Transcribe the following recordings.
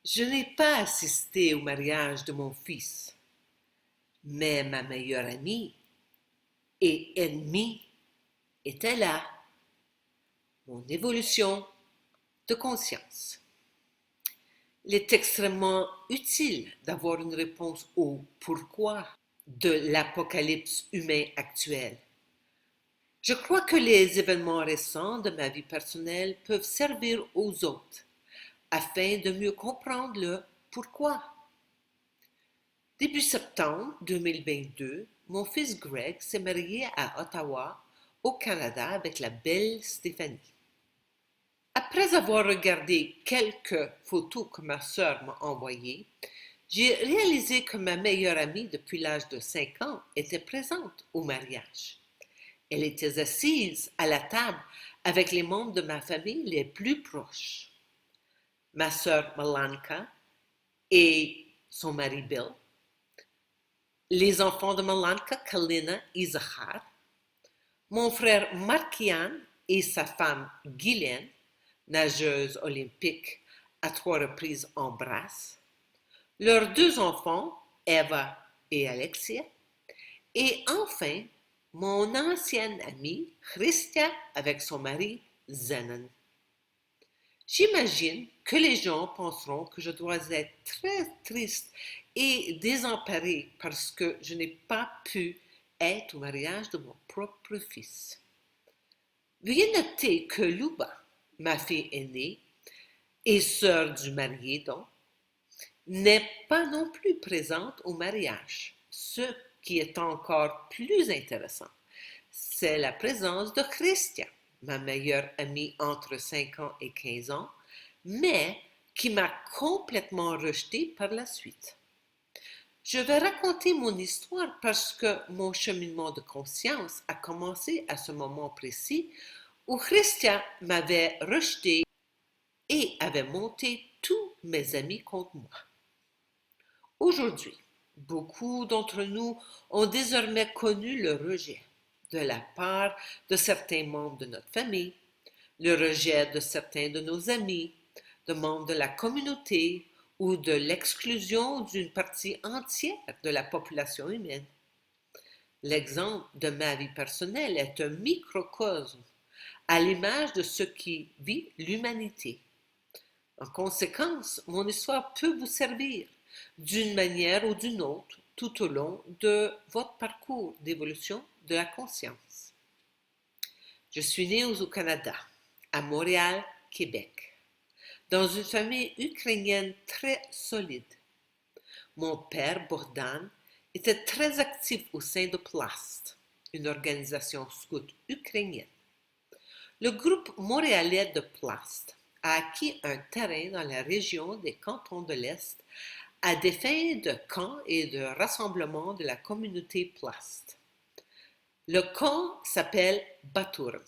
Je n'ai pas assisté au mariage de mon fils, mais ma meilleure amie et ennemie était là, mon évolution de conscience. Il est extrêmement utile d'avoir une réponse au pourquoi de l'apocalypse humain actuel. Je crois que les événements récents de ma vie personnelle peuvent servir aux autres afin de mieux comprendre le pourquoi. Début septembre 2022, mon fils Greg s'est marié à Ottawa, au Canada, avec la belle Stéphanie. Après avoir regardé quelques photos que ma sœur m'a envoyées, j'ai réalisé que ma meilleure amie depuis l'âge de 5 ans était présente au mariage. Elle était assise à la table avec les membres de ma famille les plus proches. Ma sœur Malanka et son mari Bill, les enfants de Malanka, Kalina et Zahar, mon frère Markian et sa femme Guylaine, nageuse olympique à 3 reprises en brasse, leurs 2 enfants, Eva et Alexia, et enfin mon ancienne amie Christia avec son mari Zenon. J'imagine que les gens penseront que je dois être très triste et désemparée parce que je n'ai pas pu être au mariage de mon propre fils. Veuillez noter que Luba, ma fille aînée, et sœur du marié donc, n'est pas non plus présente au mariage. Ce qui est encore plus intéressant, c'est la présence de Christian, ma meilleure amie entre 5 ans et 15 ans, mais qui m'a complètement rejetée par la suite. Je vais raconter mon histoire parce que mon cheminement de conscience a commencé à ce moment précis où Christian m'avait rejeté et avait monté tous mes amis contre moi. Aujourd'hui, beaucoup d'entre nous ont désormais connu le rejet de la part de certains membres de notre famille, le rejet de certains de nos amis, de membres de la communauté ou de l'exclusion d'une partie entière de la population humaine. L'exemple de ma vie personnelle est un microcosme à l'image de ce qui vit l'humanité. En conséquence, mon histoire peut vous servir d'une manière ou d'une autre tout au long de votre parcours d'évolution de la conscience. Je suis née au Canada, à Montréal, Québec, dans une famille ukrainienne très solide. Mon père, Bogdan, était très actif au sein de Plast, une organisation scout ukrainienne. Le groupe montréalais de Plast a acquis un terrain dans la région des cantons de l'Est à des fins de camp et de rassemblement de la communauté Plast. Le camp s'appelle Baturn.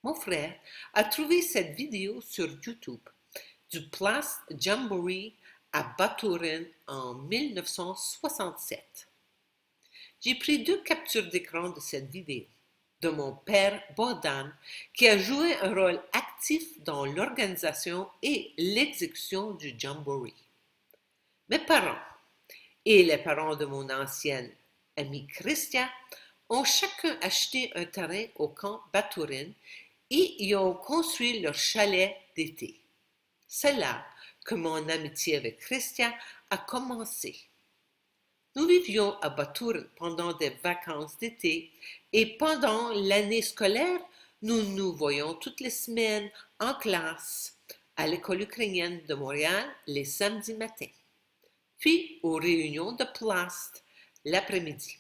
Mon frère a trouvé cette vidéo sur YouTube du Plast Jamboree à Baturn en 1967. J'ai pris 2 captures d'écran de cette vidéo de mon père Bogdan, qui a joué un rôle actif dans l'organisation et l'exécution du Jamboree. Mes parents et les parents de mon ancienne amie Christia ont chacun acheté un terrain au camp Baturine et y ont construit leur chalet d'été. C'est là que mon amitié avec Christia a commencé. Nous vivions à Baturine pendant des vacances d'été et pendant l'année scolaire, nous nous voyions toutes les semaines en classe à l'école ukrainienne de Montréal les samedis matins, puis aux réunions de Plast l'après-midi.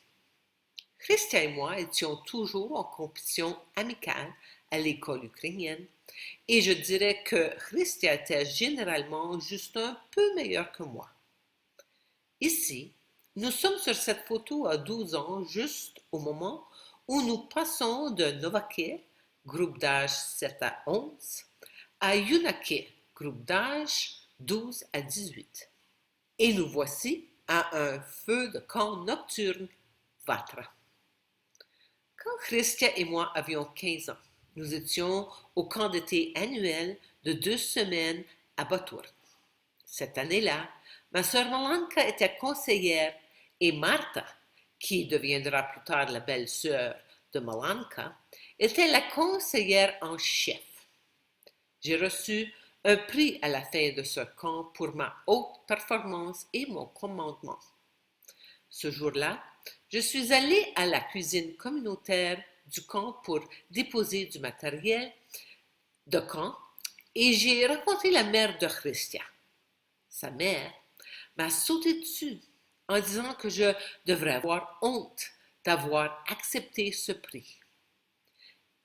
Christian et moi étions toujours en compétition amicale à l'école ukrainienne et je dirais que Christian était généralement juste un peu meilleur que moi. Ici, nous sommes sur cette photo à 12 ans, juste au moment où nous passons de Novake, groupe d'âge 7 à 11, à Yunake, groupe d'âge 12 à 18. Et nous voici à un feu de camp nocturne, Vatra. Quand Christian et moi avions 15 ans, nous étions au camp d'été annuel de 2 semaines à Baturn. Cette année-là, ma sœur Malanka était conseillère et Martha, qui deviendra plus tard la belle-sœur de Malanka, était la conseillère en chef. J'ai reçu un prix à la fin de ce camp pour ma haute performance et mon commandement. Ce jour-là, je suis allée à la cuisine communautaire du camp pour déposer du matériel de camp et j'ai rencontré la mère de Christian. Sa mère m'a sauté dessus en disant que je devrais avoir honte d'avoir accepté ce prix.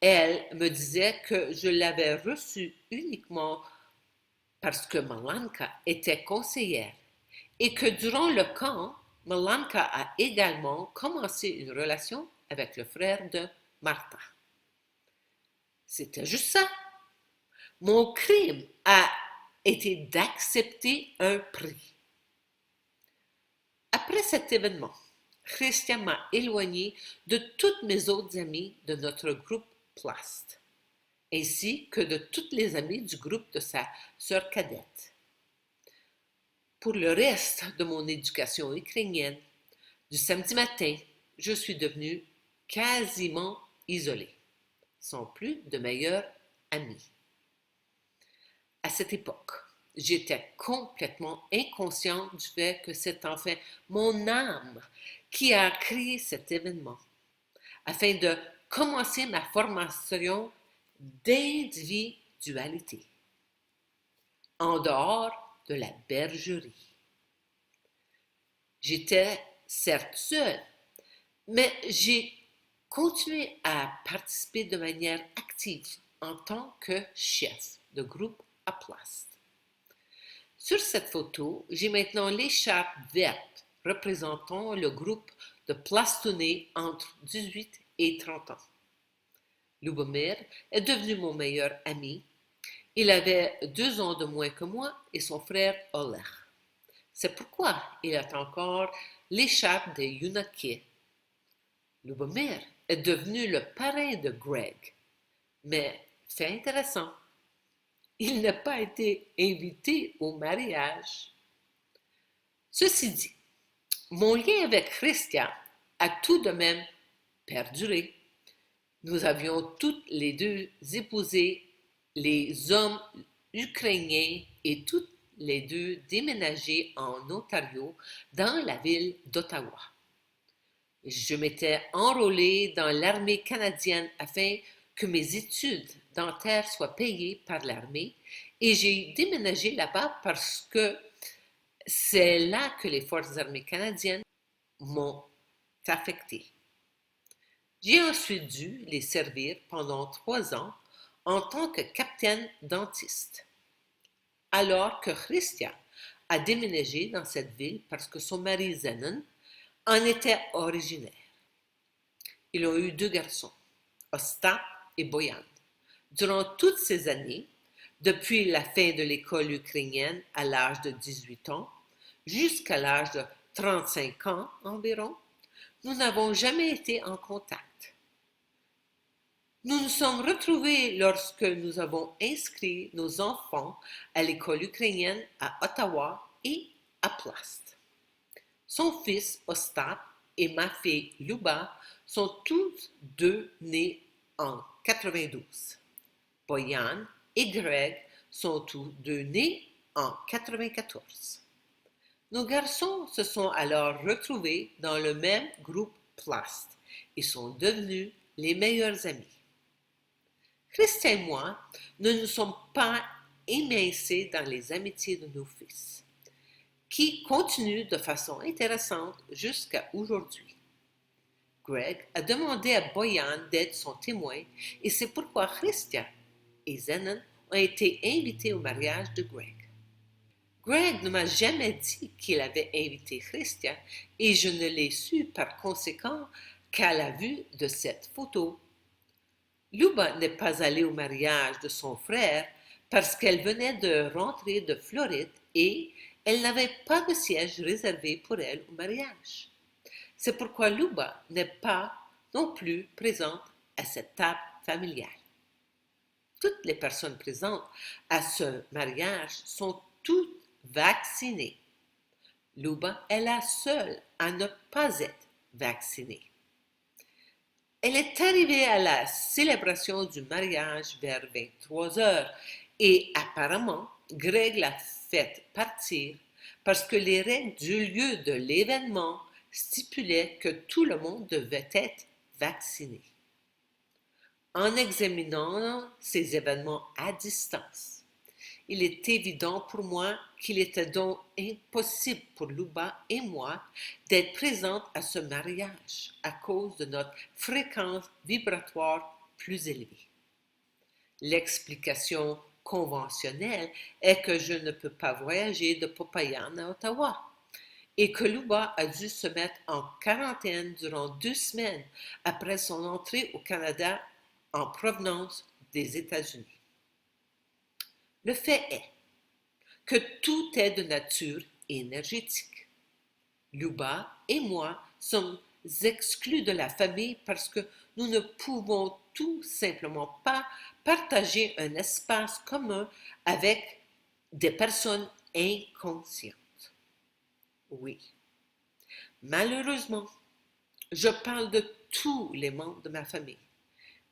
Elle me disait que je l'avais reçu uniquement parce que Malanka était conseillère et que durant le camp, Malanka a également commencé une relation avec le frère de Martha. C'était juste ça. Mon crime a été d'accepter un prix. Après cet événement, Christian m'a éloigné de toutes mes autres amies de notre groupe Plast, ainsi que de toutes les amies du groupe de sa sœur cadette. Pour le reste de mon éducation ukrainienne, du samedi matin, je suis devenue quasiment isolée, sans plus de meilleurs amis. À cette époque, j'étais complètement inconsciente du fait que c'est enfin mon âme qui a créé cet événement, afin de commencer ma formation d'individualité, en dehors de la bergerie. J'étais certes seule, mais j'ai continué à participer de manière active en tant que chef de groupe à Plast. Sur cette photo, j'ai maintenant l'écharpe verte représentant le groupe de plastonnés entre 18 et 30 ans. Lubomir est devenu mon meilleur ami. Il avait 2 ans de moins que moi et son frère Oleg. C'est pourquoi il a encore l'écharpe des Unakis. Lubomir est devenu le parrain de Greg. Mais, fait intéressant, il n'a pas été invité au mariage. Ceci dit, mon lien avec Christian a tout de même perduré. Nous avions toutes les deux épousé les hommes ukrainiens et toutes les deux déménagé en Ontario dans la ville d'Ottawa. Je m'étais enrôlée dans l'armée canadienne afin que mes études dentaires soient payées par l'armée et j'ai déménagé là-bas parce que c'est là que les forces armées canadiennes m'ont affectée. J'ai ensuite dû les servir pendant 3 ans en tant que capitaine dentiste. Alors que Christian a déménagé dans cette ville parce que son mari Zenon en était originaire. Ils ont eu 2 garçons, Ostap et Boyan. Durant toutes ces années, depuis la fin de l'école ukrainienne à l'âge de 18 ans jusqu'à l'âge de 35 ans environ, nous n'avons jamais été en contact. Nous nous sommes retrouvés lorsque nous avons inscrit nos enfants à l'école ukrainienne à Ottawa et à Plast. Son fils Ostap et ma fille Luba sont tous deux nés en 92. Boyan et Greg sont tous deux nés en 94. Nos garçons se sont alors retrouvés dans le même groupe Plast et sont devenus les meilleurs amis. Christian et moi ne nous sommes pas émincés dans les amitiés de nos fils, qui continuent de façon intéressante jusqu'à aujourd'hui. Greg a demandé à Boyan d'être son témoin et c'est pourquoi Christian et Zenon ont été invités au mariage de Greg. Greg ne m'a jamais dit qu'il avait invité Christian et je ne l'ai su par conséquent qu'à la vue de cette photo. Luba n'est pas allée au mariage de son frère parce qu'elle venait de rentrer de Floride et elle n'avait pas de siège réservé pour elle au mariage. C'est pourquoi Luba n'est pas non plus présente à cette table familiale. Toutes les personnes présentes à ce mariage sont toutes vaccinée. Luba est la seule à ne pas être vaccinée. Elle est arrivée à la célébration du mariage vers 23 heures et apparemment, Greg l'a fait partir parce que les règles du lieu de l'événement stipulaient que tout le monde devait être vacciné. En examinant ces événements à distance, il est évident pour moi qu'il était donc impossible pour Luba et moi d'être présentes à ce mariage à cause de notre fréquence vibratoire plus élevée. L'explication conventionnelle est que je ne peux pas voyager de Popayan à Ottawa et que Luba a dû se mettre en quarantaine durant 2 semaines après son entrée au Canada en provenance des États-Unis. Le fait est que tout est de nature énergétique. Luba et moi sommes exclus de la famille parce que nous ne pouvons tout simplement pas partager un espace commun avec des personnes inconscientes. Oui. Malheureusement, je parle de tous les membres de ma famille,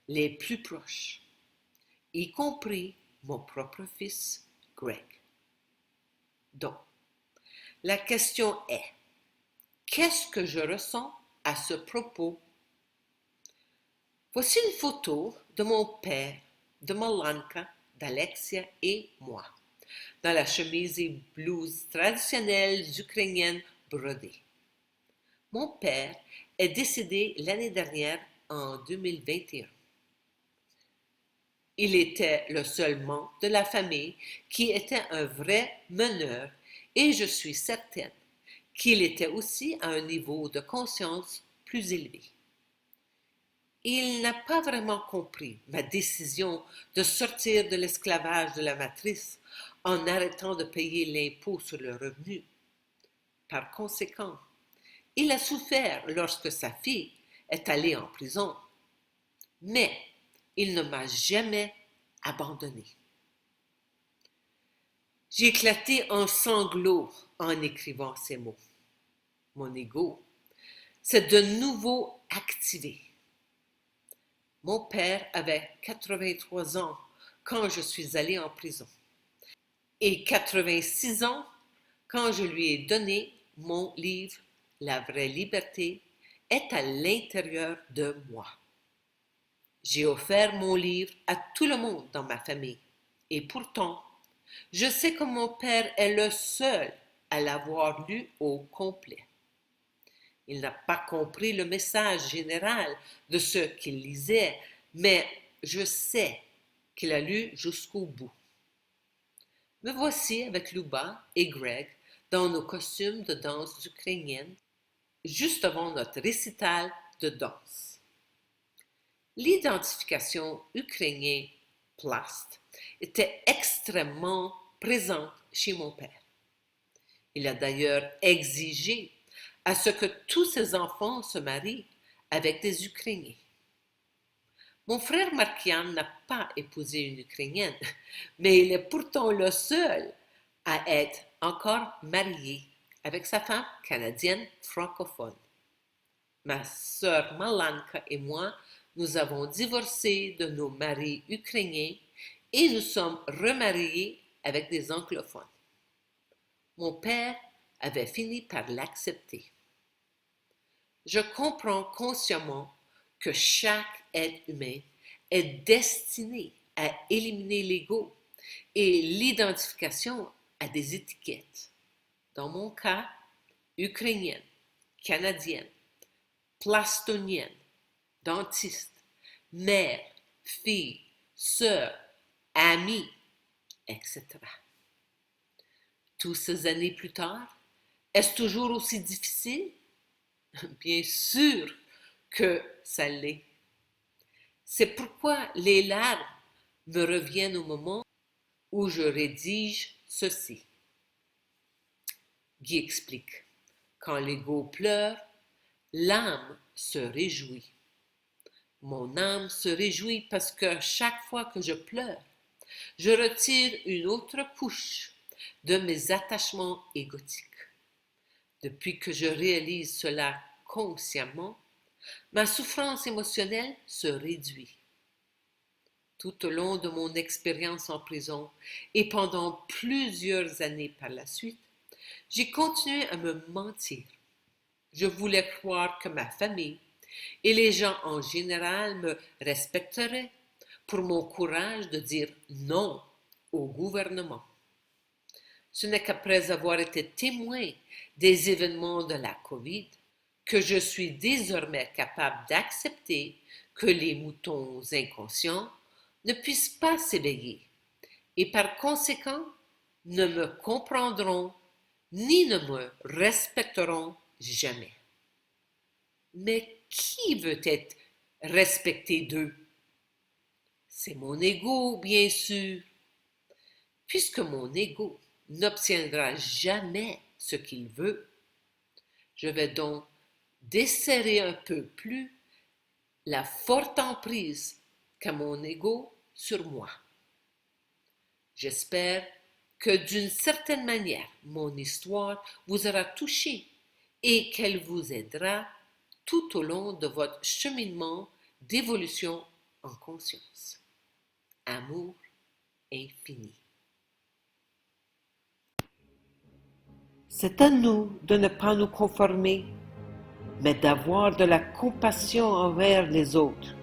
les plus proches, y compris mon propre fils, Greg. Donc, la question est, qu'est-ce que je ressens à ce propos? Voici une photo de mon père, de Malanka, d'Alexia et moi, dans la chemise et blouse traditionnelle ukrainienne brodée. Mon père est décédé l'année dernière en 2021. Il était le seul membre de la famille qui était un vrai meneur et je suis certaine qu'il était aussi à un niveau de conscience plus élevé. Il n'a pas vraiment compris ma décision de sortir de l'esclavage de la matrice en arrêtant de payer l'impôt sur le revenu. Par conséquent, il a souffert lorsque sa fille est allée en prison. Mais il ne m'a jamais abandonné. J'ai éclaté en sanglots en écrivant ces mots. Mon ego s'est de nouveau activé. Mon père avait 83 ans quand je suis allée en prison et 86 ans quand je lui ai donné mon livre La vraie liberté est à l'intérieur de moi. J'ai offert mon livre à tout le monde dans ma famille et pourtant, je sais que mon père est le seul à l'avoir lu au complet. Il n'a pas compris le message général de ce qu'il lisait, mais je sais qu'il a lu jusqu'au bout. Me voici avec Luba et Greg dans nos costumes de danse ukrainienne, juste avant notre récital de danse. L'identification ukrainienne Plast était extrêmement présente chez mon père. Il a d'ailleurs exigé à ce que tous ses enfants se marient avec des Ukrainiens. Mon frère Markian n'a pas épousé une Ukrainienne, mais il est pourtant le seul à être encore marié avec sa femme canadienne francophone. Ma sœur Malanka et moi, nous avons divorcé de nos maris ukrainiens et nous sommes remariés avec des anglophones. Mon père avait fini par l'accepter. Je comprends consciemment que chaque être humain est destiné à éliminer l'ego et l'identification à des étiquettes. Dans mon cas, ukrainienne, canadienne, plastonienne, dentiste, mère, fille, sœur, amie, etc. Toutes ces années plus tard, est-ce toujours aussi difficile? Bien sûr que ça l'est. C'est pourquoi les larmes me reviennent au moment où je rédige ceci. Guy explique. Quand l'ego pleure, l'âme se réjouit. Mon âme se réjouit parce que chaque fois que je pleure, je retire une autre couche de mes attachements égotiques. Depuis que je réalise cela consciemment, ma souffrance émotionnelle se réduit. Tout au long de mon expérience en prison et pendant plusieurs années par la suite, j'ai continué à me mentir. Je voulais croire que ma famille et les gens en général me respecteraient pour mon courage de dire non au gouvernement. Ce n'est qu'après avoir été témoin des événements de la COVID que je suis désormais capable d'accepter que les moutons inconscients ne puissent pas s'éveiller et par conséquent ne me comprendront ni ne me respecteront jamais. Mais qui veut être respecté d'eux? C'est mon ego, bien sûr. Puisque mon ego n'obtiendra jamais ce qu'il veut, je vais donc desserrer un peu plus la forte emprise qu'a mon ego sur moi. J'espère que d'une certaine manière, mon histoire vous aura touché et qu'elle vous aidera tout au long de votre cheminement d'évolution en conscience. Amour infini. C'est à nous de ne pas nous conformer, mais d'avoir de la compassion envers les autres,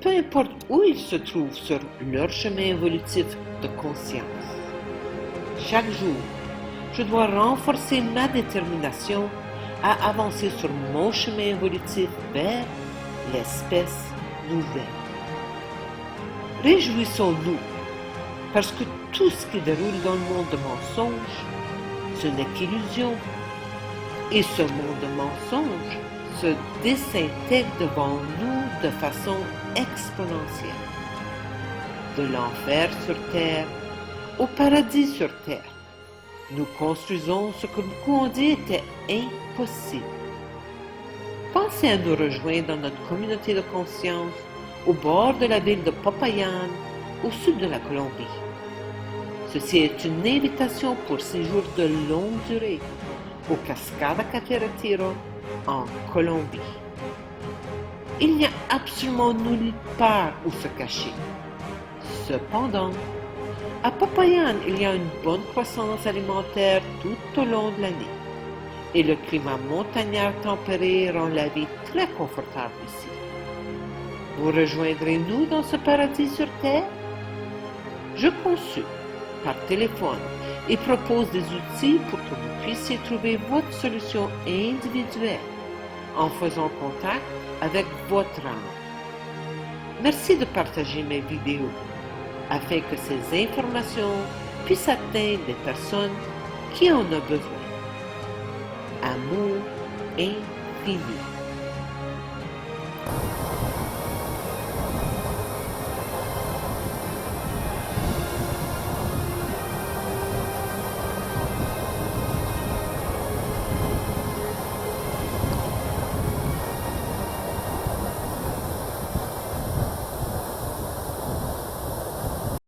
peu importe où ils se trouvent sur leur chemin évolutif de conscience. Chaque jour, je dois renforcer ma détermination à avancer sur mon chemin évolutif vers l'espèce nouvelle. Réjouissons-nous, parce que tout ce qui déroule dans le monde de mensonges, ce n'est qu'illusion. Et ce monde de mensonges se désintègre devant nous de façon exponentielle. De l'enfer sur terre au paradis sur terre, nous construisons ce que beaucoup ont dit était impossible. Pensez à nous rejoindre dans notre communauté de conscience au bord de la ville de Popayan, au sud de la Colombie. Ceci est une invitation pour séjour de longue durée au Cascada Catira en Colombie. Il n'y a absolument nulle part où se cacher. Cependant, à Popayan, il y a une bonne croissance alimentaire tout au long de l'année et le climat montagnard tempéré rend la vie très confortable ici. Vous rejoindrez-nous dans ce paradis sur Terre? Je consulte par téléphone et propose des outils pour que vous puissiez trouver votre solution individuelle en faisant contact avec votre âme. Merci de partager mes vidéos afin que ces informations puissent atteindre les personnes qui en ont besoin. Amour infini.